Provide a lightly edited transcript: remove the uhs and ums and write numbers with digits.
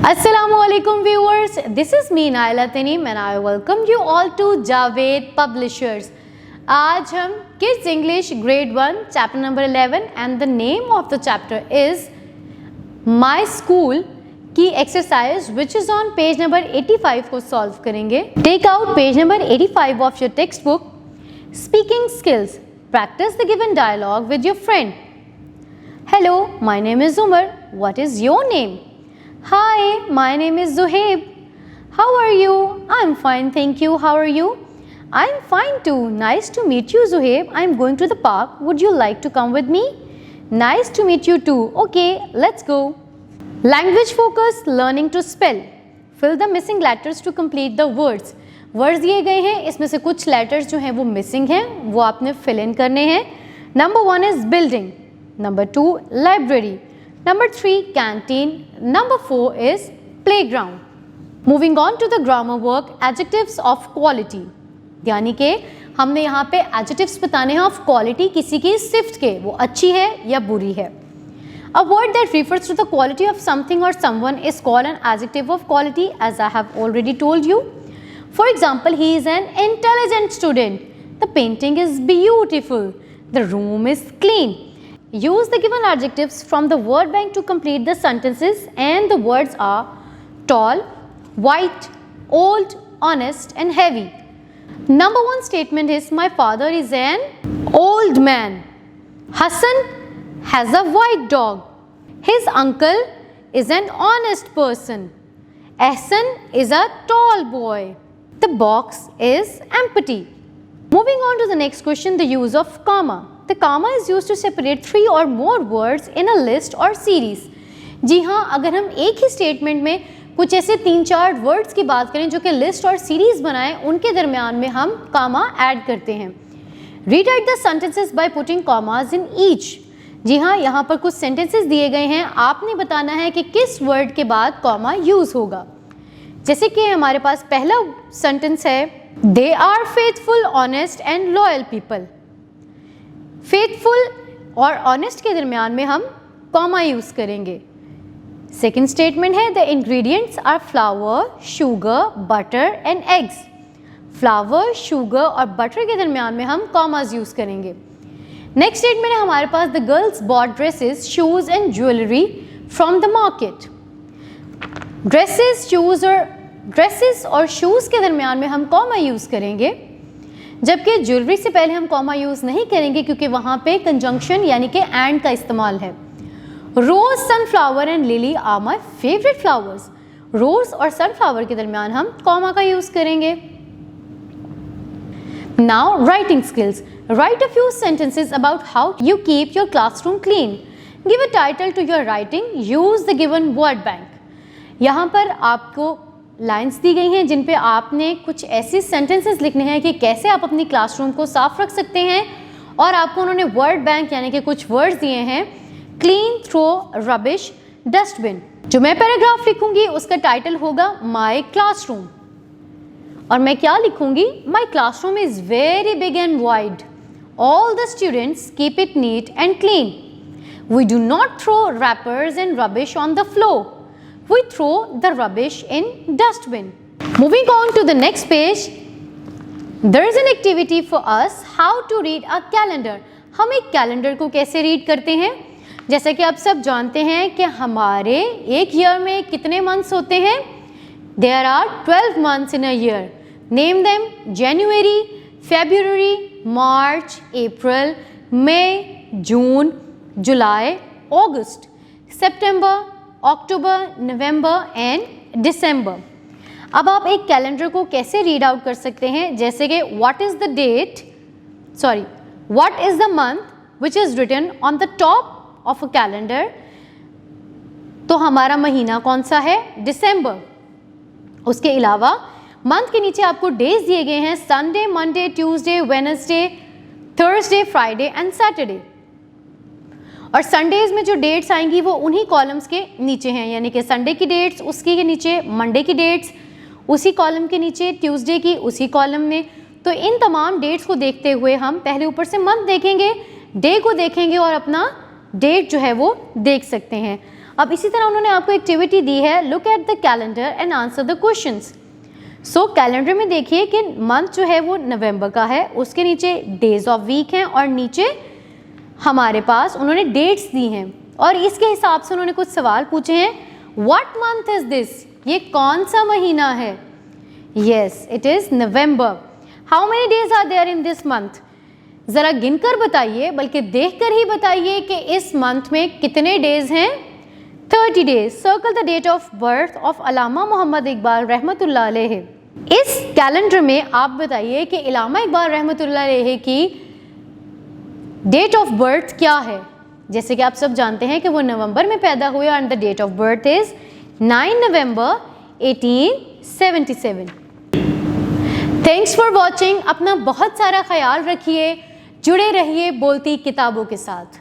Assalamualaikum viewers, this is me Naila Tanim and I welcome you all to Javed Publishers. आज हम Kids English Grade 1 Chapter number 11 and the name of the chapter is My School की exercise which is on page number 85 को solve करेंगे. Take out page number 85 of your textbook. Speaking skills. Practice the given dialogue with your friend. Hello, my name is Umar. What is your name? Hi, my name is Zuhaib. How are you? I'm fine, thank you. How are you? I'm fine too. Nice to meet you, Zuhaib. I'm going to the park. Would you like to come with me? Nice to meet you too. Okay, let's go. Language focus, learning to spell. Fill the missing letters to complete the words. Words दिए गए हैं, इसमें से कुछ letters जो हैं वो missing हैं, वो आपने fill in करने हैं. Number 1 is building. Number 2, library. Number 3, canteen. Number 4 is playground. Moving on to the grammar work, adjectives of quality. यानी कि हमने यहाँ पे adjectives बताने हैं of quality किसी की सिफ्त के, वो अच्छी है या बुरी है. A word that refers to the quality of something or someone is called an adjective of quality, as I have already told you. For example, he is an intelligent student. The painting is beautiful. The room is clean. Use the given adjectives from the word bank to complete the sentences, and the words are tall, white, old, honest and heavy. Number 1 statement is my father is an old man. Hassan has a white dog. His uncle is an honest person. Ahsan is a tall boy. The box is empty. Moving on to the next question, the use of comma. The comma is used to separate 3 or more words in a list or series. जी हाँ, अगर हम एक ही statement में कुछ ऐसे 3-4 words की बात करें जो कि लिस्ट और सीरीज बनाएं, उनके दरमियान में हम कॉमा ऐड करते हैं. Rewrite the sentences by putting commas in each. जी हाँ, यहाँ पर कुछ सेंटेंसेस दिए गए हैं, आपने बताना है कि किस वर्ड के बाद कॉमा यूज होगा. जैसे कि हमारे पास पहला सेंटेंस है, they are faithful, honest and loyal people. Faithful और ऑनेस्ट के दरमियान में हम कॉमा यूज करेंगे. सेकेंड स्टेटमेंट है, the ingredients are flour, sugar, butter and eggs. Flour, sugar और बटर के दरमियान में हम कॉमास यूज करेंगे. नेक्स्ट स्टेटमेंट है हमारे पास, the girls bought dresses, shoes and jewellery from the market. Dresses और शूज के दरमियान में हम कॉमा यूज करेंगे, जबकि ज्वेलरी से पहले हम कॉमा यूज नहीं करेंगे क्योंकि वहां पे कंजंक्शन यानी कि एंड का इस्तेमाल है. Rose, sunflower and lily are my favourite flowers. Rose और सनफ्लावर के दरमियान हम कॉमा का यूज करेंगे. Now writing skills. Write a few sentences about how you keep your classroom clean. Give a title to your writing. Use the given word bank. यहाँ पर आपको lines दी गई हैं जिन पे आपने कुछ ऐसी सेंटेंसेस लिखने हैं कि कैसे आप अपनी क्लासरूम को साफ रख सकते हैं, और आपको उन्होंने वर्ड बैंक यानी कि कुछ वर्ड्स दिए हैं, क्लीन, थ्रो, रबिश, डस्टबिन. जो मैं पैराग्राफ लिखूंगी उसका टाइटल होगा माय क्लासरूम, और मैं क्या लिखूंगी, my classroom is very big and wide. All the students keep it neat and clean. We do not throw wrappers and rubbish on the floor. We throw the rubbish in dustbin. Moving on to the next page, there is an activity for us how to read a calendar. हम एक calendar को कैसे read करते हैं? जैसा कि आप सब जानते हैं कि हमारे एक ईयर में कितने मंथ्स होते हैं? There are 12 months in a year. Name them: January, February, March, April, May, June, July, August, September, October, November and December. अब आप एक कैलेंडर को कैसे रीड आउट कर सकते हैं? जैसे कि what is the month which is written on the top of a calendar. तो हमारा महीना कौन सा है? दिसंबर. उसके अलावा मंथ के नीचे आपको डेज दिए गए हैं, Sunday, Monday, Tuesday, Wednesday, Thursday, Friday and Saturday. और संडेज में जो डेट्स आएंगी वो उन्हीं कॉलम्स के नीचे हैं, यानी कि संडे की डेट्स उसकी के नीचे, मंडे की डेट्स उसी कॉलम के नीचे, ट्यूसडे की उसी कॉलम में. तो इन तमाम डेट्स को देखते हुए हम पहले ऊपर से मंथ देखेंगे, डे को देखेंगे और अपना डेट जो है वो देख सकते हैं. अब इसी तरह उन्होंने आपको एक्टिविटी दी है, look at the calendar and answer the questions. So calendar में देखिए कि मंथ जो है वो नवंबर का है, उसके नीचे डेज ऑफ वीक हैं और नीचे हमारे पास उन्होंने डेट्स दी हैं और इसके हिसाब से उन्होंने कुछ सवाल पूछे हैं। व्हाट मंथ इज दिस, ये कौन सा महीना है? Yes, it is November. How many days are there in this month? ज़रा गिनकर बताइए, बल्कि देखकर ही बताइए कि इस मंथ में कितने डेज हैं। 30 days. Circle the date of birth of Allama Muhammad Iqbal रहमतुल्लाह अलैह। इस कैलेंडर में आप बताइए कि अल्लामा इकबाल रहमतुल्लाह अलैह की डेट ऑफ बर्थ क्या है। जैसे कि आप सब जानते हैं कि वो नवंबर में पैदा हुए and the date of birth is 9 November 1877। Thanks for watching. अपना बहुत सारा ख्याल रखिए, जुड़े रहिए बोलती किताबों के साथ।